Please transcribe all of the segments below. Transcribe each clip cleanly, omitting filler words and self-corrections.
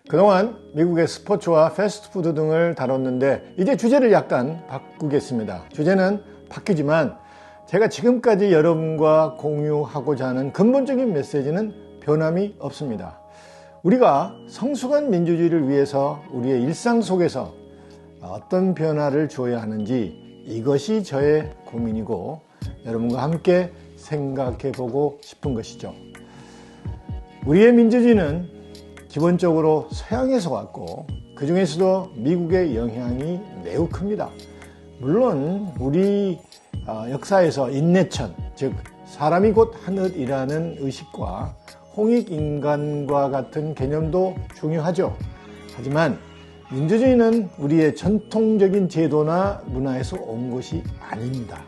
그동안 미국의 스포츠와 패스트푸드 등을 다뤘는데 이제 주제를 약간 바꾸겠습니다. 주제는 바뀌지만 제가 지금까지 여러분과 공유하고자 하는 근본적인 메시지는 변함이 없습니다. 우리가 성숙한 민주주의를 위해서 우리의 일상 속에서 어떤 변화를 줘야 하는지 이것이 저의 고민이고 여러분과 함께 생각해 보고 싶은 것이죠. 우리의 민주주의는 기본적으로 서양에서 왔고 그 중에서도 미국의 영향이 매우 큽니다. 물론 우리 역사에서 인내천, 즉 사람이 곧 하늘이라는 의식과 홍익인간과 같은 개념도 중요하죠. 하지만 민주주의는 우리의 전통적인 제도나 문화에서 온 것이 아닙니다.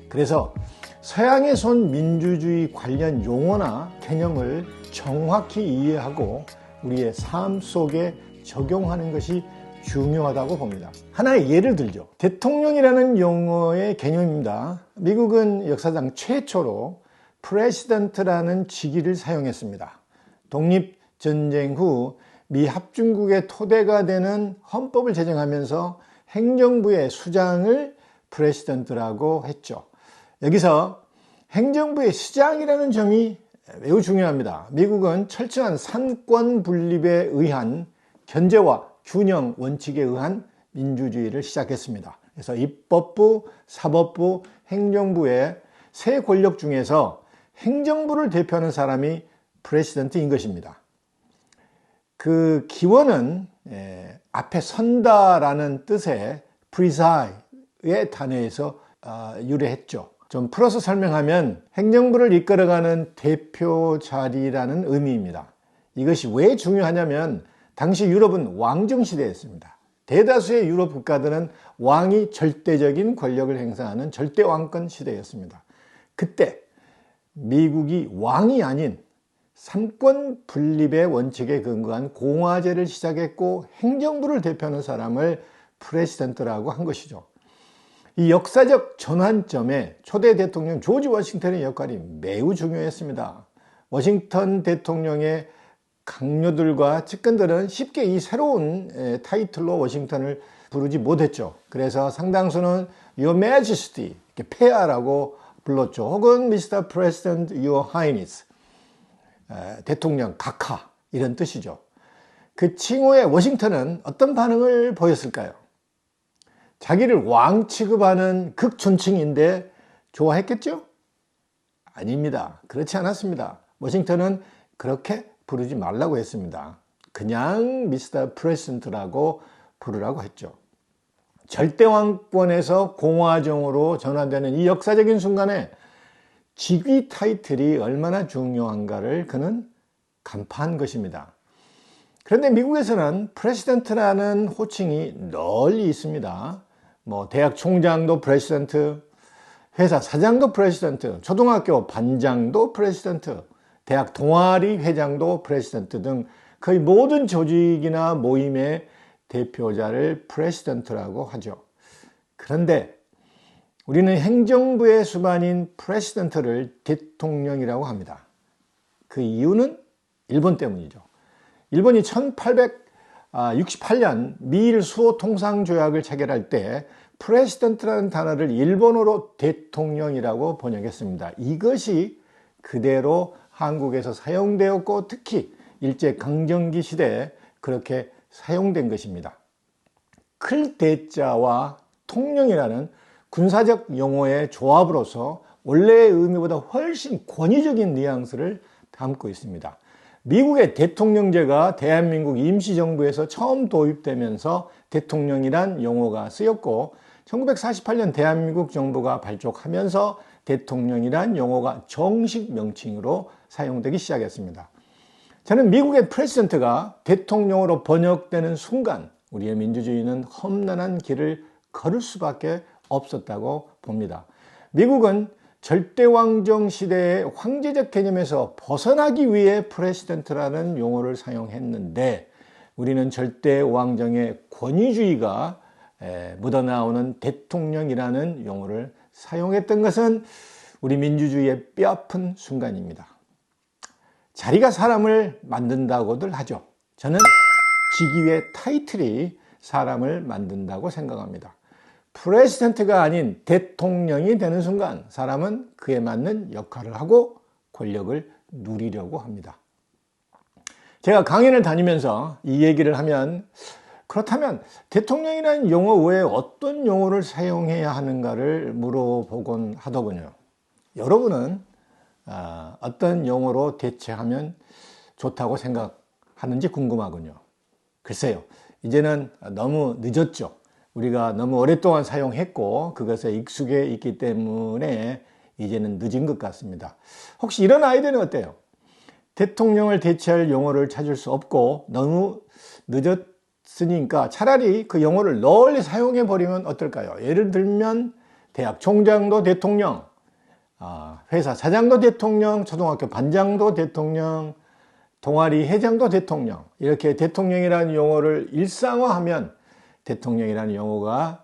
그래서 서양에서 온 민주주의 관련 용어나 개념을 정확히 이해하고 우리의 삶 속에 적용하는 것이 중요하다고 봅니다. 하나의 예를 들죠. 대통령이라는 용어의 개념입니다. 미국은 역사상 최초로 프레시던트라는 직위를 사용했습니다. 독립전쟁 후 미 합중국의 토대가 되는 헌법을 제정하면서 행정부의 수장을 프레시던트라고 했죠. 여기서 행정부의 수장이라는 점이 매우 중요합니다. 미국은 철저한 삼권 분립에 의한 견제와 균형 원칙에 의한 민주주의를 시작했습니다. 그래서 입법부, 사법부, 행정부의 세 권력 중에서 행정부를 대표하는 사람이 프레시던트인 것입니다. 그 기원은 앞에 선다라는 뜻의 preside의 단어에서 유래했죠. 좀 풀어서 설명하면 행정부를 이끌어가는 대표 자리라는 의미입니다. 이것이 왜 중요하냐면 당시 유럽은 왕정 시대였습니다. 대다수의 유럽 국가들은 왕이 절대적인 권력을 행사하는 절대왕권 시대였습니다. 그때 미국이 왕이 아닌 삼권 분립의 원칙에 근거한 공화제를 시작했고 행정부를 대표하는 사람을 프레시던트라고 한 것이죠. 이 역사적 전환점에 초대 대통령 조지 워싱턴의 역할이 매우 중요했습니다. 워싱턴 대통령의 강요들과 측근들은 쉽게 이 새로운 타이틀로 워싱턴을 부르지 못했죠. 그래서 상당수는 Your Majesty, 폐하라고 불렀죠. 혹은 Mr. President, Your Highness, 대통령 각하 이런 뜻이죠. 그 칭호에 워싱턴은 어떤 반응을 보였을까요? 자기를 왕 취급하는 극존칭인데 좋아했겠죠? 아닙니다. 그렇지 않았습니다. 워싱턴은 그렇게 부르지 말라고 했습니다. 그냥 미스터 프레시던트라고 부르라고 했죠. 절대왕권에서 공화정으로 전환되는 이 역사적인 순간에 직위 타이틀이 얼마나 중요한가를 그는 간파한 것입니다. 그런데 미국에서는 프레시던트라는 호칭이 널리 있습니다. 대학 총장도 프레시던트, 회사 사장도 프레시던트, 초등학교 반장도 프레시던트, 대학 동아리 회장도 프레시던트 등 거의 모든 조직이나 모임의 대표자를 프레시던트라고 하죠. 그런데 우리는 행정부의 수반인 프레시던트를 대통령이라고 합니다. 그 이유는 일본 때문이죠. 일본이 1868년 미일 수호 통상조약을 체결할 때 프레시던트라는 단어를 일본어로 대통령이라고 번역했습니다. 이것이 그대로 한국에서 사용되었고 특히 일제강점기 시대에 그렇게 사용된 것입니다. 클 대자와 통령이라는 군사적 용어의 조합으로서 원래의 의미보다 훨씬 권위적인 뉘앙스를 담고 있습니다. 미국의 대통령제가 대한민국 임시정부에서 처음 도입되면서 대통령이란 용어가 쓰였고 1948년 대한민국 정부가 발족하면서 대통령이란 용어가 정식 명칭으로 사용되기 시작했습니다. 저는 미국의 프레시던트가 대통령으로 번역되는 순간 우리의 민주주의는 험난한 길을 걸을 수밖에 없었다고 봅니다. 미국은 절대왕정 시대의 황제적 개념에서 벗어나기 위해 프레시던트라는 용어를 사용했는데 우리는 절대왕정의 권위주의가 묻어나오는 대통령이라는 용어를 사용했던 것은 우리 민주주의의 뼈아픈 순간입니다. 자리가 사람을 만든다고들 하죠. 저는 직위의 타이틀이 사람을 만든다고 생각합니다. 프레시던트가 아닌 대통령이 되는 순간 사람은 그에 맞는 역할을 하고 권력을 누리려고 합니다. 제가 강연을 다니면서 이 얘기를 하면, 그렇다면 대통령이라는 용어 외에 어떤 용어를 사용해야 하는가를 물어보곤 하더군요. 여러분은 어떤 용어로 대체하면 좋다고 생각하는지 궁금하군요. 글쎄요, 이제는 너무 늦었죠. 우리가 너무 오랫동안 사용했고 그것에 익숙해 있기 때문에 이제는 늦은 것 같습니다. 혹시 이런 아이디어는 어때요? 대통령을 대체할 용어를 찾을 수 없고 너무 늦었으니까 차라리 그 용어를 널리 사용해 버리면 어떨까요? 예를 들면 대학 총장도 대통령, 회사 사장도 대통령, 초등학교 반장도 대통령, 동아리 회장도 대통령, 이렇게 대통령이라는 용어를 일상화하면 대통령이라는 용어가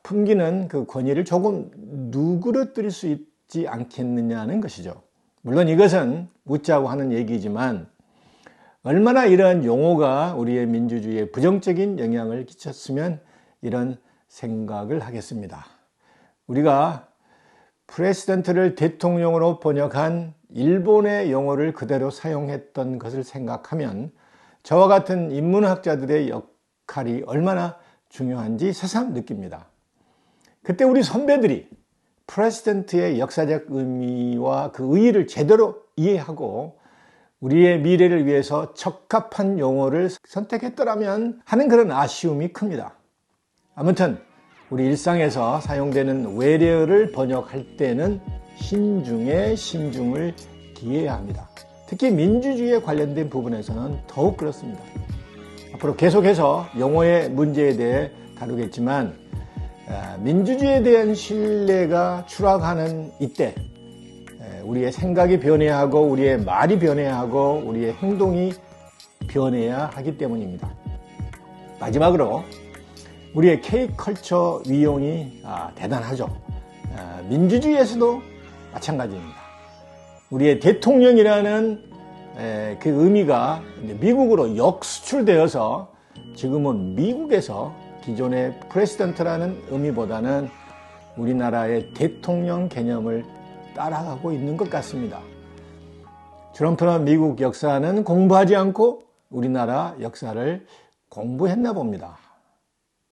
풍기는 그 권위를 조금 누그러뜨릴 수 있지 않겠느냐는 것이죠. 물론 이것은 웃자고 하는 얘기지만 얼마나 이런 용어가 우리의 민주주의에 부정적인 영향을 끼쳤으면 이런 생각을 하겠습니다. 우리가 프레시던트를 대통령으로 번역한 일본의 용어를 그대로 사용했던 것을 생각하면 저와 같은 인문학자들의 역할이 얼마나 중요한지 새삼 느낍니다. 그때 우리 선배들이 프레시던트의 역사적 의미와 그 의의를 제대로 이해하고 우리의 미래를 위해서 적합한 용어를 선택했더라면 하는 그런 아쉬움이 큽니다. 아무튼 우리 일상에서 사용되는 외래어를 번역할 때는 신중에 신중을 기해야 합니다. 특히 민주주의에 관련된 부분에서는 더욱 그렇습니다. 앞으로 계속해서 용어의 문제에 대해 다루겠지만 민주주의에 대한 신뢰가 추락하는 이때 우리의 생각이 변해야 하고 우리의 말이 변해야 하고 우리의 행동이 변해야 하기 때문입니다. 마지막으로 우리의 K컬처 위용이 대단하죠. 민주주의에서도 마찬가지입니다. 우리의 대통령이라는 그 의미가 미국으로 역수출되어서 지금은 미국에서 기존의 프레시던트라는 의미보다는 우리나라의 대통령 개념을 따라가고 있는 것 같습니다. 트럼프는 미국 역사는 공부하지 않고 우리나라 역사를 공부했나 봅니다.